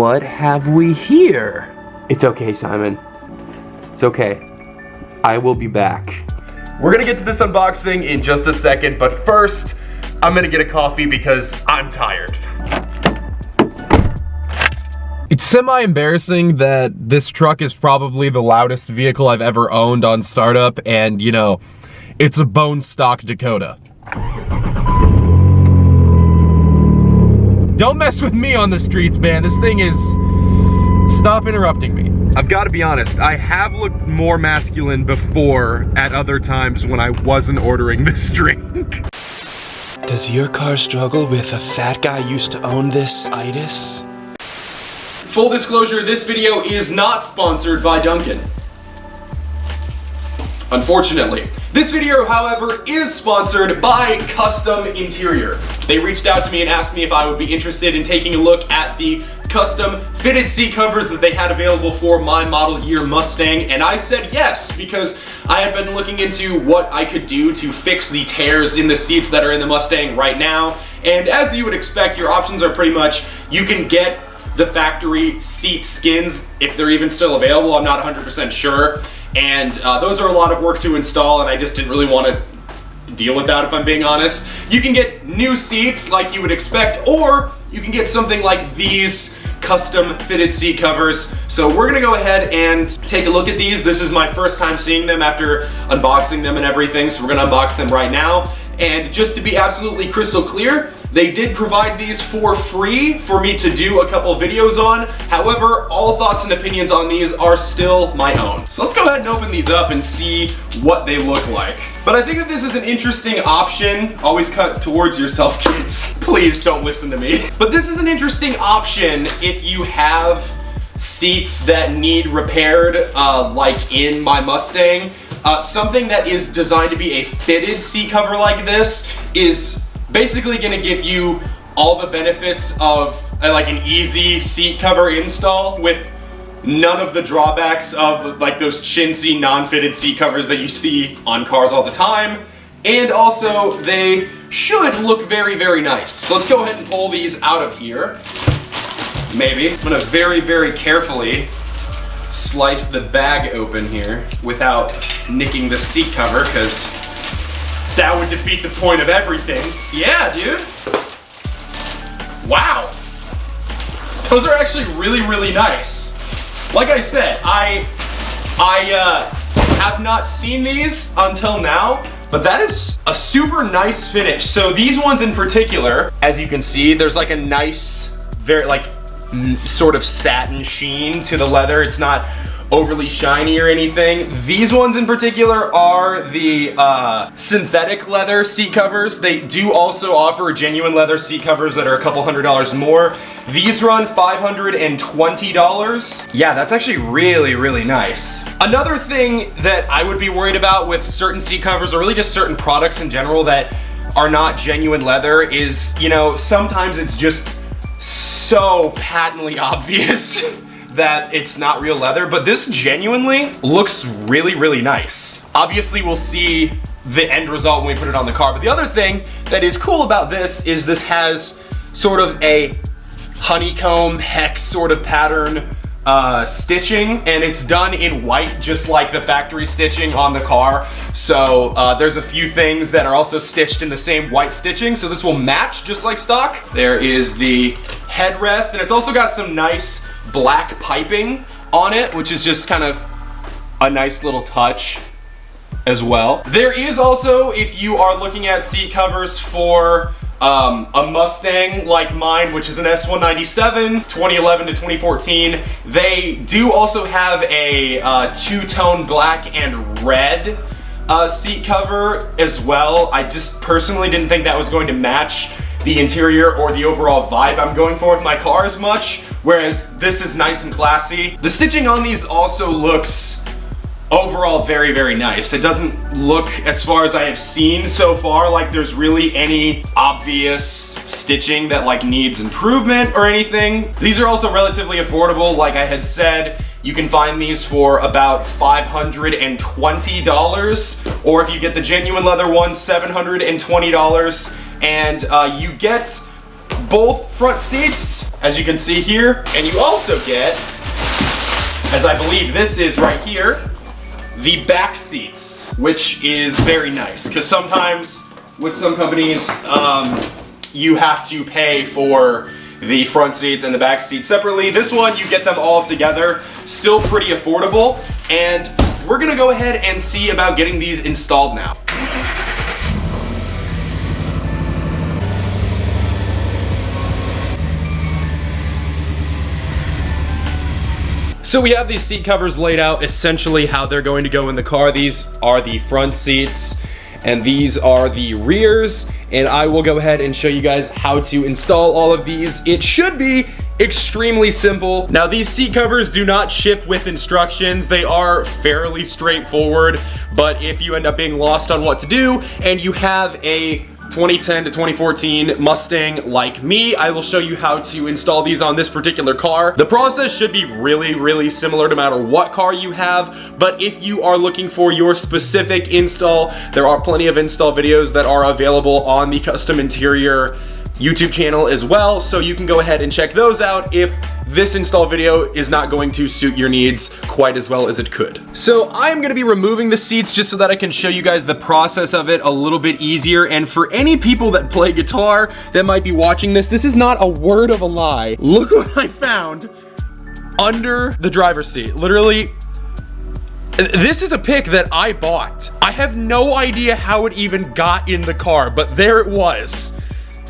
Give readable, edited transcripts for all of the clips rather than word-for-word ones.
what have we here? It's okay, Simon. It's okay. I will be back. We're gonna get to this unboxing in just a second, but first, I'm gonna get a coffee because I'm tired. It's semi-embarrassing that this truck is probably the loudest vehicle I've ever owned on startup, and you know, it's a bone stock Dakota. Don't mess with me on the streets, man. This thing is... Stop interrupting me. I've got to be honest, I have looked more masculine before at other times when I wasn't ordering this drink. Does your car struggle with a fat guy used to own this itis? Full disclosure, this video is not sponsored by Dunkin'. Unfortunately. This video, however, is sponsored by Kustom Interior. They reached out to me and asked me if I would be interested in taking a look at the custom fitted seat covers that they had available for my model year Mustang, and I said yes, because I had been looking into what I could do to fix the tears in the seats that are in the Mustang right now, and as you would expect, your options are pretty much, you can get the factory seat skins, if they're even still available, I'm not 100% sure. And those are a lot of work to install, and I just didn't really want to deal with that, if I'm being honest. You can get new seats like you would expect, or you can get something like these custom fitted seat covers. So we're gonna go ahead and take a look at these. This is my first time seeing them after unboxing them and everything, so we're gonna unbox them right now. And just to be absolutely crystal clear, they did provide these for free for me to do a couple videos on. However, all thoughts and opinions on these are still my own. So let's go ahead and open these up and see what they look like. But I think that this is an interesting option. Always cut towards yourself, kids. Please don't listen to me. But this is an interesting option if you have seats that need repaired, like in my Mustang. Something that is designed to be a fitted seat cover like this is basically gonna give you all the benefits of like an easy seat cover install with none of the drawbacks of like those chintzy non-fitted seat covers that you see on cars all the time. And also they should look very, very nice. So let's go ahead and pull these out of here. Maybe. I'm gonna very, very carefully slice the bag open here without nicking the seat cover, because that would defeat the point of everything. Yeah, dude. Wow. Those are actually really, really nice. Like I said, I have not seen these until now, but that is a super nice finish. So these ones in particular, as you can see, there's like a nice, very like sort of satin sheen to the leather. It's not overly shiny or anything. These ones in particular are the synthetic leather seat covers. They do also offer genuine leather seat covers that are a couple $100s more. These run $520. Yeah, that's actually really, really nice. Another thing that I would be worried about with certain seat covers, or really just certain products in general that are not genuine leather, is, you know, sometimes it's just so patently obvious that it's not real leather, but this genuinely looks really, really nice. Obviously, we'll see the end result when we put it on the car, but the other thing that is cool about this is this has sort of a honeycomb hex sort of pattern stitching, and it's done in white just like the factory stitching on the car. So there's a few things that are also stitched in the same white stitching, so this will match just like stock. There is the headrest, and it's also got some nice black piping on it, which is just kind of a nice little touch as well. There is also, if you are looking at seat covers for a Mustang like mine, which is an S197, 2011 to 2014, they do also have a two-tone black and red seat cover as well. I just personally didn't think that was going to match the interior or the overall vibe I'm going for with my car as much, whereas this is nice and classy. The stitching on these also looks overall very, very nice. It doesn't look, as far as I have seen so far, like there's really any obvious stitching that like needs improvement or anything. These are also relatively affordable. Like I had said, you can find these for about $520, or if you get the genuine leather ones, $720. And you get both front seats, as you can see here. And you also get, as I believe this is right here, the back seats, which is very nice, because sometimes with some companies, you have to pay for the front seats and the back seats separately. This one, you get them all together, still pretty affordable, and we're gonna go ahead and see about getting these installed now. So we have these seat covers laid out essentially how they're going to go in the car. These are the front seats and these are the rears, and I will go ahead and show you guys how to install all of these. It should be extremely simple. Now, these seat covers do not ship with instructions. They are fairly straightforward, but if you end up being lost on what to do and you have a 2010 to 2014 Mustang like me, I will show you how to install these on this particular car. The process should be really similar no matter what car you have, but if you are looking for your specific install, there are plenty of install videos that are available on the Kustom Interior YouTube channel as well, so you can go ahead and check those out if this install video is not going to suit your needs quite as well as it could. So I'm gonna be removing the seats just so that I can show you guys the process of it a little bit easier, and for any people that play guitar that might be watching this, this is not a word of a lie. Look what I found under the driver's seat. Literally, this is a pick that I bought. I have no idea how it even got in the car, but there it was.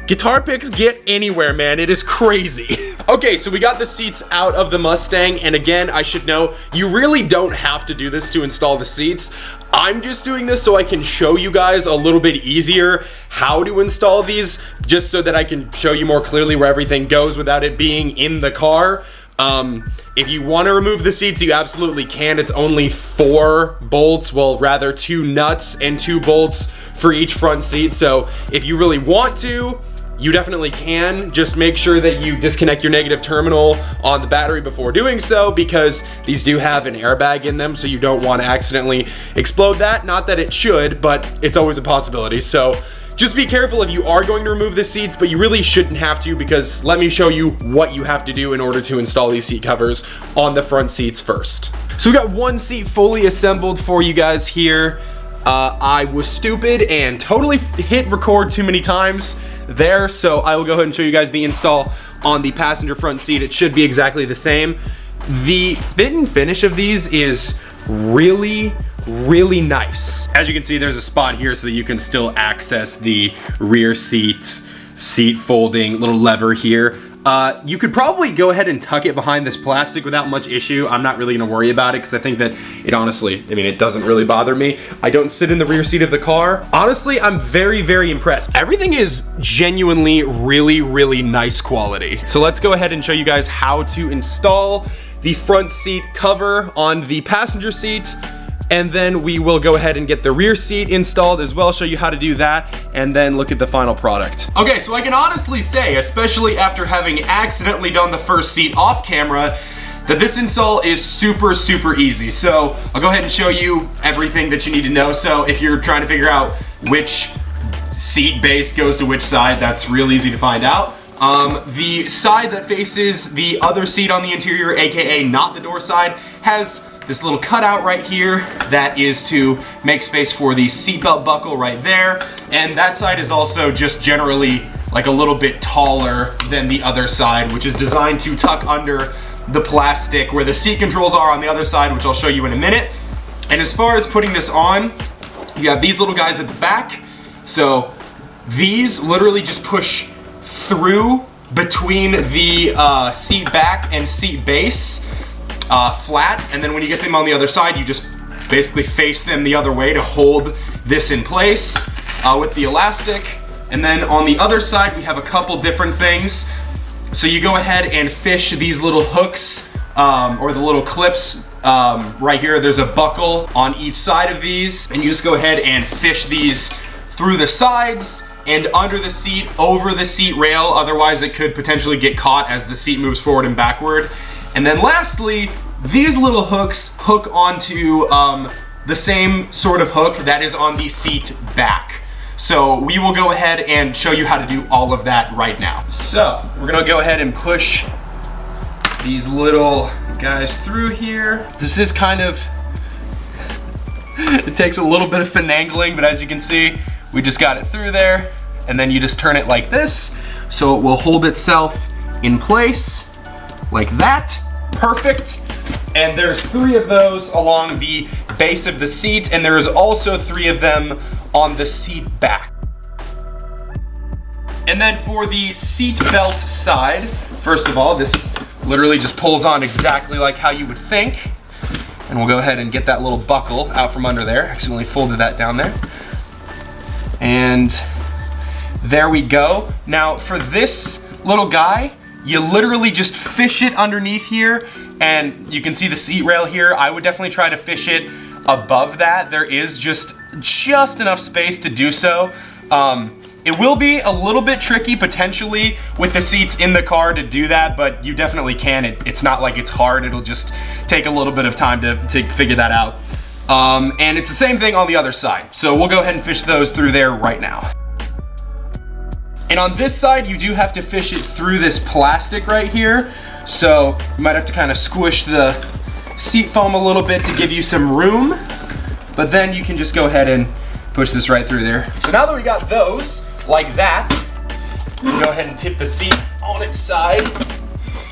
Guitar picks get anywhere, man. It is crazy. Okay, so we got the seats out of the Mustang, and again, I should know, you really don't have to do this to install the seats. I'm just doing this so I can show you guys a little bit easier how to install these, just so that I can show you more clearly where everything goes without it being in the car. If you want to remove the seats, you absolutely can. It's only 4 bolts, well, rather 2 nuts and 2 bolts for each front seat. So if you really want to, you definitely can. Just make sure that you disconnect your negative terminal on the battery before doing so, because these do have an airbag in them, so you don't want to accidentally explode that. Not that it should, but it's always a possibility. So just be careful if you are going to remove the seats, but you really shouldn't have to, because let me show you what you have to do in order to install these seat covers on the front seats first. So we got one seat fully assembled for you guys here. I was stupid and totally hit record too many times there, so I will go ahead and show you guys the install on the passenger front seat. It should be exactly the same. The fit and finish of these is really nice. As you can see, there's a spot here so that you can still access the rear seat folding little lever here. You could probably go ahead and tuck it behind this plastic without much issue. I'm not really gonna worry about it because I think that it honestly, I mean, it doesn't really bother me. I don't sit in the rear seat of the car. Honestly, I'm very impressed. Everything is genuinely really nice quality. So let's go ahead and show you guys how to install the front seat cover on the passenger seat, and then we will go ahead and get the rear seat installed as well, show you how to do that, and then look at the final product. Okay, so I can honestly say, especially after having accidentally done the first seat off camera, that this install is super easy. So I'll go ahead and show you everything that you need to know. So if you're trying to figure out which seat base goes to which side, that's real easy to find out. The side that faces the other seat on the interior, aka not the door side, has this little cutout right here that is to make space for the seatbelt buckle right there. And that side is also just generally like a little bit taller than the other side, which is designed to tuck under the plastic where the seat controls are on the other side, which I'll show you in a minute. And as far as putting this on, you have these little guys at the back. So these literally just push through between the seat back and seat base flat, and then when you get them on the other side, you just basically face them the other way to hold this in place with the elastic. And then on the other side, we have a couple different things. So you go ahead and fish these little hooks or the little clips right here. There's a buckle on each side of these, and you just go ahead and fish these through the sides and under the seat, over the seat rail. Otherwise, it could potentially get caught as the seat moves forward and backward. And then lastly, these little hooks hook onto the same sort of hook that is on the seat back. So we will go ahead and show you how to do all of that right now. So we're gonna go ahead and push these little guys through here. This is kind of, it takes a little bit of finagling, but as you can see, we just got it through there, and then you just turn it like this, so it will hold itself in place, like that. Perfect. And there's 3 of those along the base of the seat, and there is also 3 of them on the seat back. And then for the seat belt side, first of all, this literally just pulls on exactly like how you would think. And we'll go ahead and get that little buckle out from under there. Accidentally folded that down there. And there we go. Now for this little guy, you literally just fish it underneath here, and you can see the seat rail here. I would definitely try to fish it above that. There is just enough space to do so. It will be a little bit tricky potentially with the seats in the car to do that, but you definitely can. It's not like it's hard. It'll just take a little bit of time to figure that out. And it's the same thing on the other side. So we'll go ahead and fish those through there right now. And on this side, you do have to fish it through this plastic right here. So you might have to kind of squish the seat foam a little bit to give you some room, but then you can just go ahead and push this right through there. So now that we got those like that, we'll go ahead and tip the seat on its side.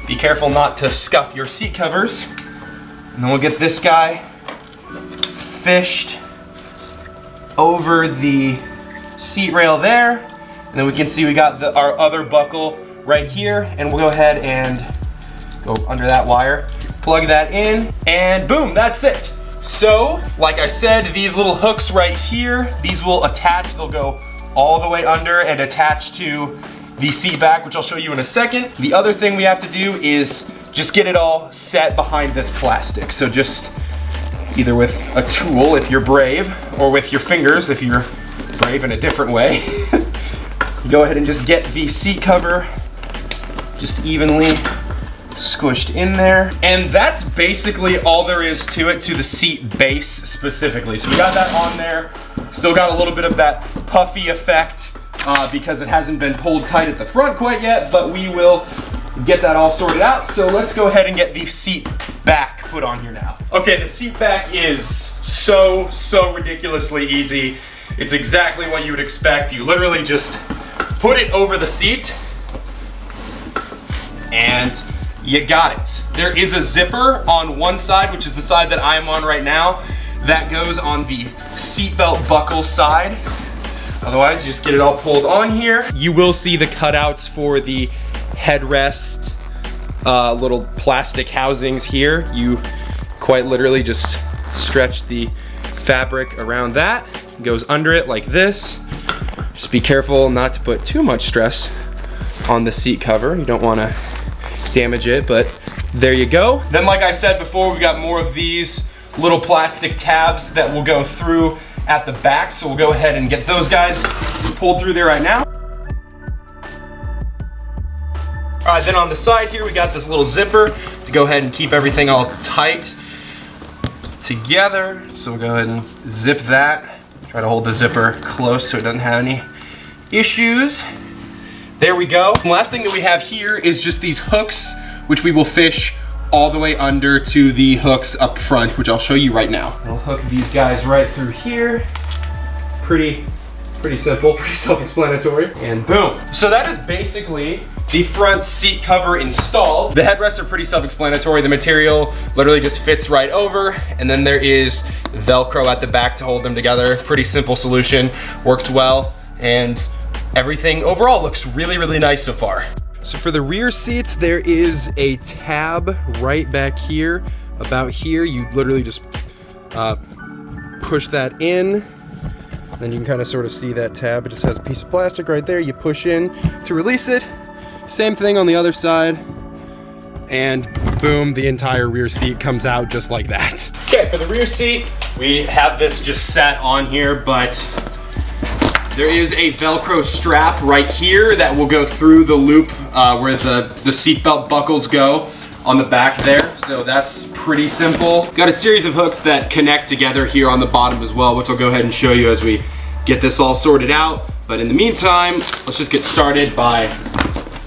Be careful not to scuff your seat covers. And then we'll get this guy fished over the seat rail there. And then we can see we got our other buckle right here, and we'll go ahead and go under that wire, plug that in, and boom, that's it. So, like I said, these little hooks right here, these will attach, they'll go all the way under and attach to the seat back, which I'll show you in a second. The other thing we have to do is just get it all set behind this plastic. So just either with a tool if you're brave, or with your fingers if you're brave in a different way. Go ahead and just get the seat cover just evenly squished in there. And that's basically all there is to it, to the seat base specifically. So we got that on there. Still got a little bit of that puffy effect because it hasn't been pulled tight at the front quite yet, but we will get that all sorted out. So let's go ahead and get the seat back put on here now. Okay, the seat back is so ridiculously easy. It's exactly what you would expect. You literally just put it over the seat and you got it. There is a zipper on one side, which is the side that I'm on right now. That goes on the seatbelt buckle side. Otherwise, just get it all pulled on here. You will see the cutouts for the headrest, little plastic housings here. You quite literally just stretch the fabric around that. It goes under it like this. Just be careful not to put too much stress on the seat cover. You don't want to damage it, but there you go. Then, like I said before, we got more of these little plastic tabs that will go through at the back. So we'll go ahead and get those guys pulled through there right now. All right, then on the side here, we got this little zipper to go ahead and keep everything all tight together. So we'll go ahead and zip that. Try to hold the zipper close so it doesn't have any issues. There we go. The last thing that we have here is just these hooks, which we will fish all the way under to the hooks up front, which I'll show you right now. We'll hook these guys right through here. Pretty simple, pretty self-explanatory, and boom. So that is basically the front seat cover installed. The headrests are pretty self-explanatory. The material literally just fits right over, and then there is Velcro at the back to hold them together. Pretty simple solution, works well, and everything overall looks really nice so far. So for the rear seats, there is a tab right back here. About here, you literally just push that in. Then you can kind of sort of see that tab. It just has a piece of plastic right there. You push in to release it. Same thing on the other side. And boom, the entire rear seat comes out just like that. Okay, for the rear seat, we have this just sat on here, but there is a Velcro strap right here that will go through the loop where the seatbelt buckles go on the back there. So that's pretty simple. Got a series of hooks that connect together here on the bottom as well, which I'll go ahead and show you as we get this all sorted out. But in the meantime, let's just get started by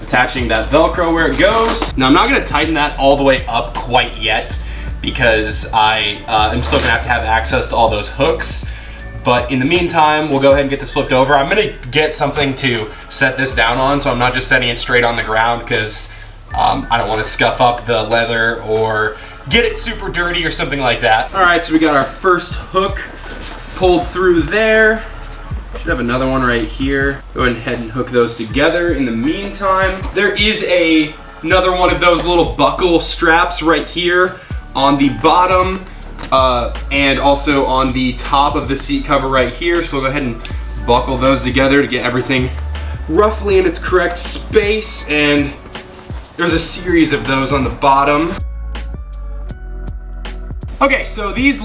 attaching that Velcro where it goes. Now I'm not gonna tighten that all the way up quite yet because I'm still gonna have to have access to all those hooks. But in the meantime, we'll go ahead and get this flipped over. I'm gonna get something to set this down on, so I'm not just setting it straight on the ground because I don't want to scuff up the leather or get it super dirty or something like that. All right, so we got our first hook pulled through there. Should have another one right here. Go ahead and hook those together. In the meantime, there is another one of those little buckle straps right here on the bottom and also on the top of the seat cover right here. So we'll go ahead and buckle those together to get everything roughly in its correct space. And there's a series of those on the bottom. Okay, so these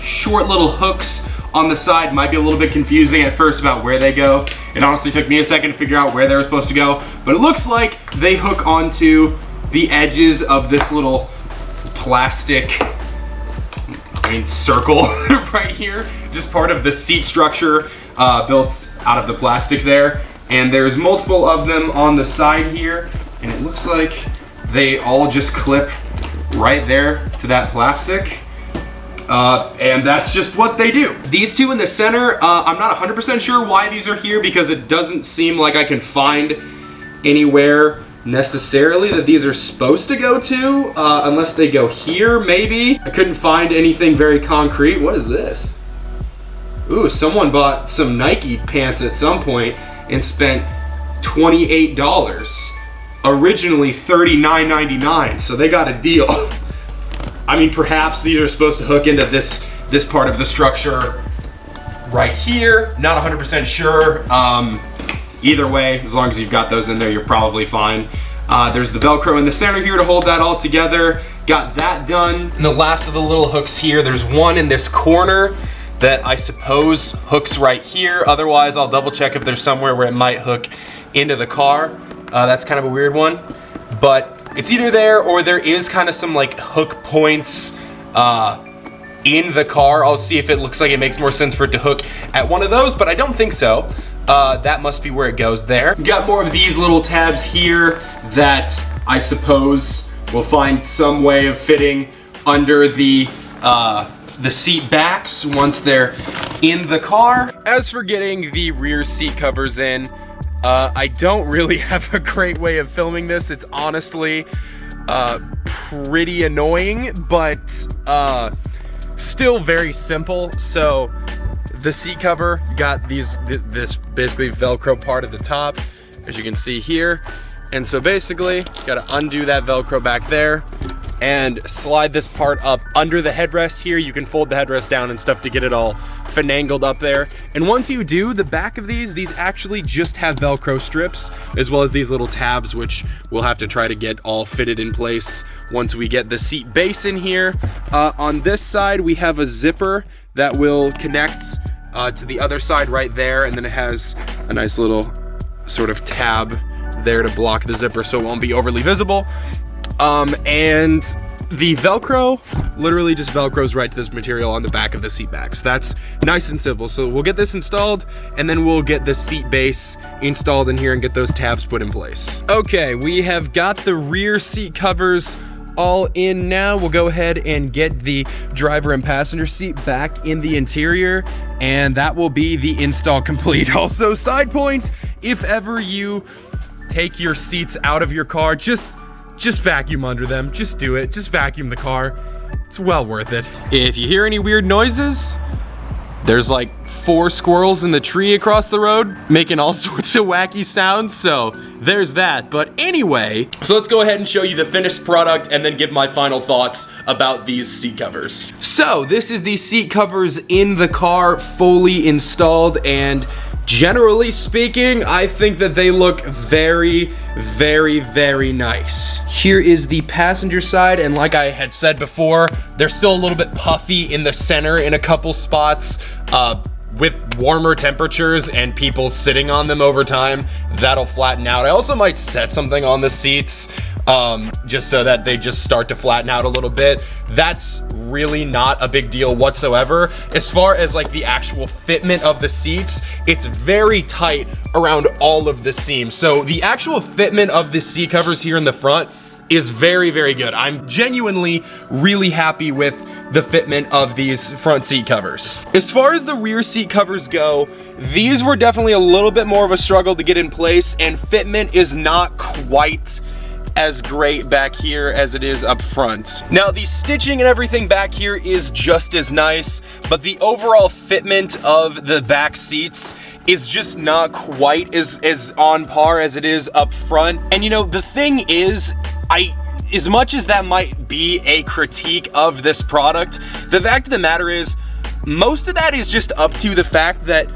short little hooks on the side might be a little bit confusing at first about where they go. It honestly took me a second to figure out where they were supposed to go, but it looks like they hook onto the edges of this little plastic, circle right here, just part of the seat structure built out of the plastic there. And there's multiple of them on the side here, and it looks like they all just clip right there to that plastic. And that's just what they do. These two in the center, I'm not 100% sure why these are here because it doesn't seem like I can find anywhere necessarily that these are supposed to go to, unless they go here, maybe. I couldn't find anything very concrete. What is this? Ooh, someone bought some Nike pants at some point and spent $28. Originally $39.99, so they got a deal. I mean, perhaps these are supposed to hook into this part of the structure right here. Not 100% sure. Either way, as long as you've got those in there, you're probably fine. There's the Velcro in the center here to hold that all together. Got that done. And the last of the little hooks here, there's one in this corner that I suppose hooks right here. Otherwise, I'll double check if there's somewhere where it might hook into the car. That's kind of a weird one, but it's either there or there is kind of some like hook points in the car. I'll see if it looks like it makes more sense for it to hook at one of those, but I don't think so. That must be where it goes there. Got more of these little tabs here that I suppose will find some way of fitting under the seat backs once they're in the car. As for getting the rear seat covers in, I don't really have a great way of filming this. It's honestly pretty annoying, but still very simple. So the seat cover, you got this basically Velcro part at the top, as you can see here. And so basically, you gotta undo that Velcro back there and slide this part up under the headrest here. You can fold the headrest down and stuff to get it all finangled up there. And once you do, the back of these actually just have Velcro strips, as well as these little tabs, which we'll have to try to get all fitted in place once we get the seat base in here. On this side, we have a zipper that will connect to the other side right there, and then it has a nice little sort of tab there to block the zipper so it won't be overly visible. And the Velcro literally just Velcros right to this material on the back of the seat backs. That's nice and simple. So we'll get this installed and then we'll get the seat base installed in here and get those tabs put in place. Okay, we have got the rear seat covers all in now. We'll go ahead and get the driver and passenger seat back in the interior, and that will be the install complete. Also, side point, if ever you take your seats out of your car, just vacuum under them. Just do it. Just vacuum the car. It's well worth it. If you hear any weird noises, there's like 4 squirrels in the tree across the road making all sorts of wacky sounds, so there's that. But anyway, so let's go ahead and show you the finished product and then give my final thoughts about these seat covers. So this is the seat covers in the car, fully installed, and generally speaking, I think that they look very, very, very nice. Here is the passenger side, and like I had said before, they're still a little bit puffy in the center in a couple spots. With warmer temperatures and people sitting on them over time, that'll flatten out. I also might set something on the seats just so that they just start to flatten out a little bit. That's really not a big deal whatsoever. As far as like the actual fitment of the seats, it's very tight around all of the seams. So the actual fitment of the seat covers here in the front is very, very good. I'm genuinely really happy with the fitment of these front seat covers. As far as the rear seat covers go, these were definitely a little bit more of a struggle to get in place, and fitment is not quite as great back here as it is up front. Now the stitching and everything back here is just as nice, but the overall fitment of the back seats is just not quite as on par as it is up front. And you know, the thing is, as much as that might be a critique of this product, the fact of the matter is, most of that is just up to the fact that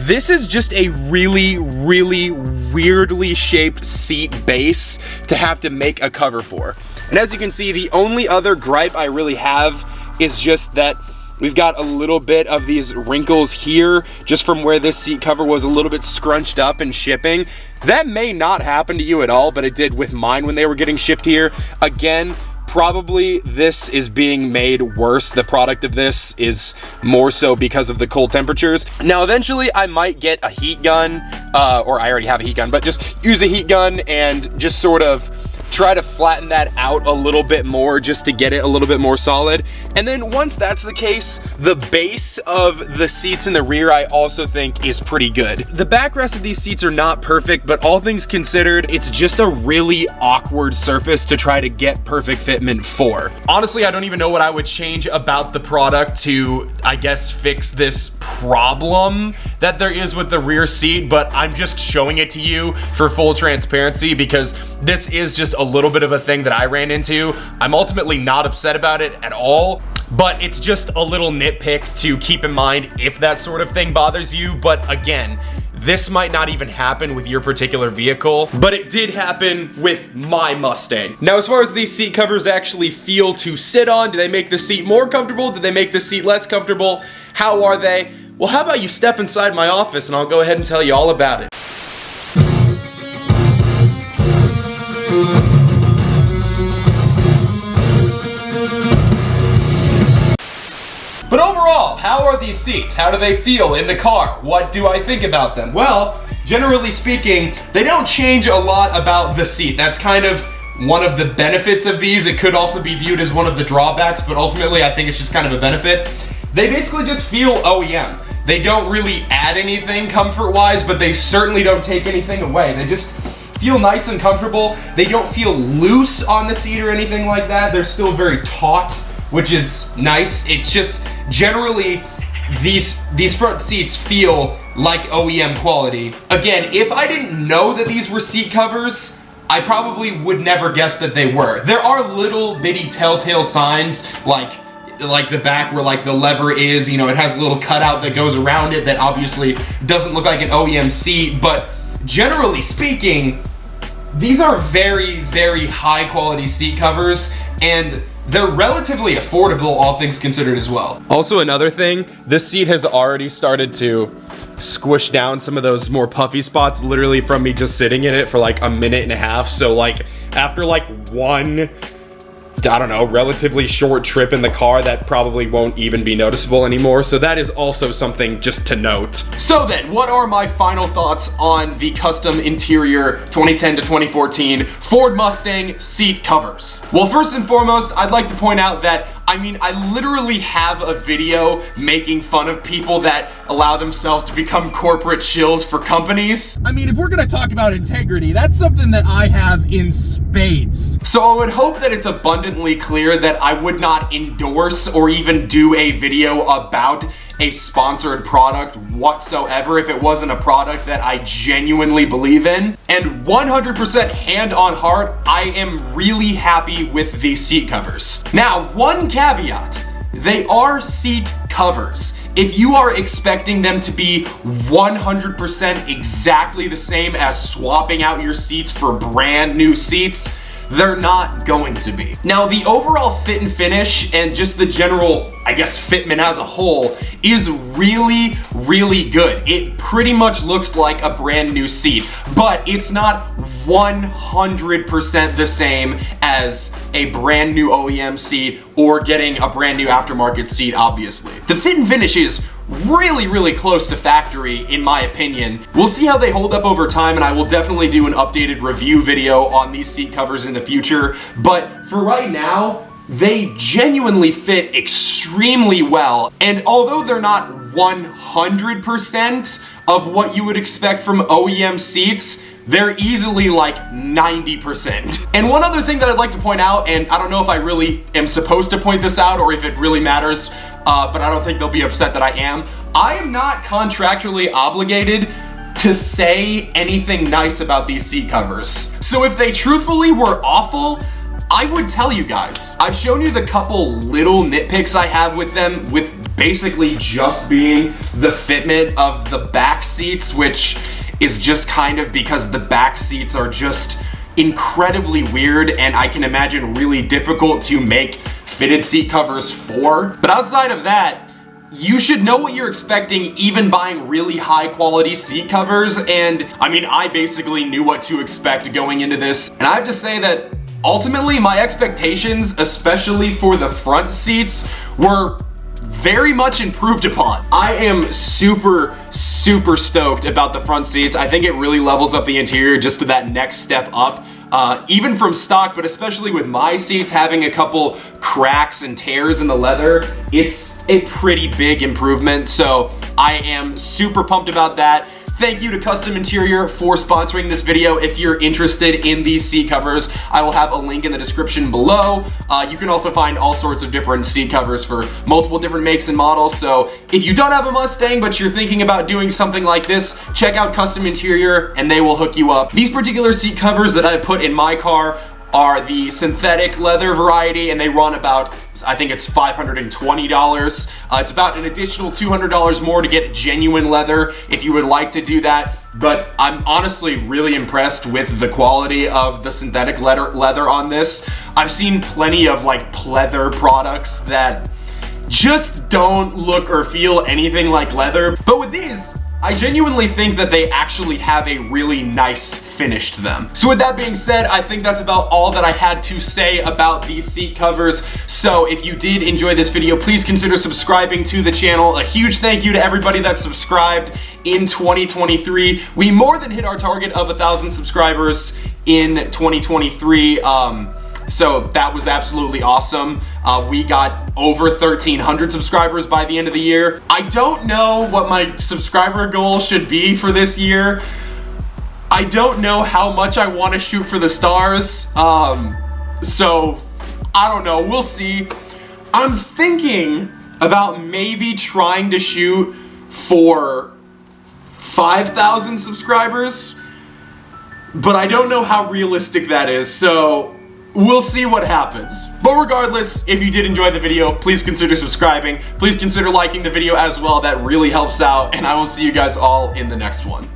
this is just a really, really weirdly shaped seat base to have to make a cover for. And as you can see, the only other gripe I really have is just that we've got a little bit of these wrinkles here, just from where this seat cover was a little bit scrunched up in shipping. That may not happen to you at all, but it did with mine when they were getting shipped here. Again, probably this is being made worse. The product of this is more so because of the cold temperatures. Now, eventually I might get a heat gun, or I already have a heat gun, but just use a heat gun and just sort of try to flatten that out a little bit more just to get it a little bit more solid. And then once that's the case, the base of the seats in the rear I also think is pretty good. The backrest of these seats are not perfect, but all things considered, it's just a really awkward surface to try to get perfect fitment for. Honestly, I don't even know what I would change about the product to, I guess, fix this problem that there is with the rear seat, but I'm just showing it to you for full transparency because this is just a little bit of a thing that I ran into. I'm ultimately not upset about it at all, but it's just a little nitpick to keep in mind if that sort of thing bothers you. But again, this might not even happen with your particular vehicle, but it did happen with my Mustang. Now, as far as these seat covers actually feel to sit on, do they make the seat more comfortable? Do they make the seat less comfortable? How are they? Well, how about you step inside my office and I'll go ahead and tell you all about it. But overall, how are these seats? How do they feel in the car? What do I think about them? Well, generally speaking, they don't change a lot about the seat. That's kind of one of the benefits of these. It could also be viewed as one of the drawbacks, but ultimately I think it's just kind of a benefit. They basically just feel OEM. They don't really add anything comfort-wise, but they certainly don't take anything away. They just feel nice and comfortable. They don't feel loose on the seat or anything like that. They're still very taut, which is nice. It's just generally these front seats feel like OEM quality. Again, if I didn't know that these were seat covers, I probably would never guess that they were. There are little bitty telltale signs like the back where like the lever is, you know, it has a little cutout that goes around it that obviously doesn't look like an OEM seat, but generally speaking, these are very, very high quality seat covers, and they're relatively affordable, all things considered as well. Also, another thing, this seat has already started to squish down some of those more puffy spots literally from me just sitting in it for like a minute and a half. So like after like one, I don't know, relatively short trip in the car, that probably won't even be noticeable anymore. So that is also something just to note. So then, what are my final thoughts on the custom interior 2010 to 2014 Ford Mustang seat covers? Well, first and foremost, I'd like to point out that I literally have a video making fun of people that allow themselves to become corporate shills for companies. I mean, if we're gonna talk about integrity, that's something that I have in spades. So I would hope that it's abundantly clear that I would not endorse or even do a video about a sponsored product whatsoever if it wasn't a product that I genuinely believe in. And 100% hand on heart, I am really happy with these seat covers. Now, one caveat, they are seat covers. If you are expecting them to be 100% exactly the same as swapping out your seats for brand new seats, they're not going to be. Now, the overall fit and finish and just the general, I guess, fitment as a whole is really, really good. It pretty much looks like a brand new seat, but it's not 100% the same as a brand new OEM seat or getting a brand new aftermarket seat, obviously. The fit and finish is really close to factory, in my opinion. We'll see how they hold up over time, and I will definitely do an updated review video on these seat covers in the future. But for right now, they genuinely fit extremely well. And although they're not 100% of what you would expect from OEM seats, they're easily like 90%. And one other thing that I'd like to point out, and I don't know if I really am supposed to point this out or if it really matters, but I don't think they'll be upset that I am not contractually obligated to say anything nice about these seat covers. So if they truthfully were awful, I would tell you guys. I've shown you the couple little nitpicks I have with them, with basically just being the fitment of the back seats, which is just kind of because the back seats are just incredibly weird and I can imagine really difficult to make fitted seat covers for. But outside of that, you should know what you're expecting even buying really high quality seat covers. And I mean, I basically knew what to expect going into this. And I have to say that ultimately my expectations, especially for the front seats, were very much improved upon. I am super stoked about the front seats. I think it really levels up the interior just to that next step up. Even from stock, but especially with my seats having a couple cracks and tears in the leather, it's a pretty big improvement. So I am super pumped about that. Thank you to Kustom Interior for sponsoring this video. If you're interested in these seat covers, I will have a link in the description below. You can also find all sorts of different seat covers for multiple different makes and models. So if you don't have a Mustang, but you're thinking about doing something like this, check out Kustom Interior and they will hook you up. These particular seat covers that I put in my car are the synthetic leather variety, and they run about, I think it's $520. It's about an additional $200 more to get genuine leather if you would like to do that. But I'm honestly really impressed with the quality of the synthetic leather on this. I've seen plenty of like pleather products that just don't look or feel anything like leather. But with these, I genuinely think that they actually have a really nice finish to them. So with that being said, I think that's about all that I had to say about these seat covers. So if you did enjoy this video, please consider subscribing to the channel. A huge thank you to everybody that subscribed in 2023. We more than hit our target of 1,000 subscribers in 2023. So that was absolutely awesome. We got over 1,300 subscribers by the end of the year. I don't know what my subscriber goal should be for this year. I don't know how much I want to shoot for the stars. So I don't know, we'll see. I'm thinking about maybe trying to shoot for 5,000 subscribers, but I don't know how realistic that is. So we'll see what happens. But regardless, if you did enjoy the video, please consider subscribing. Please consider liking the video as well. That really helps out. And I will see you guys all in the next one.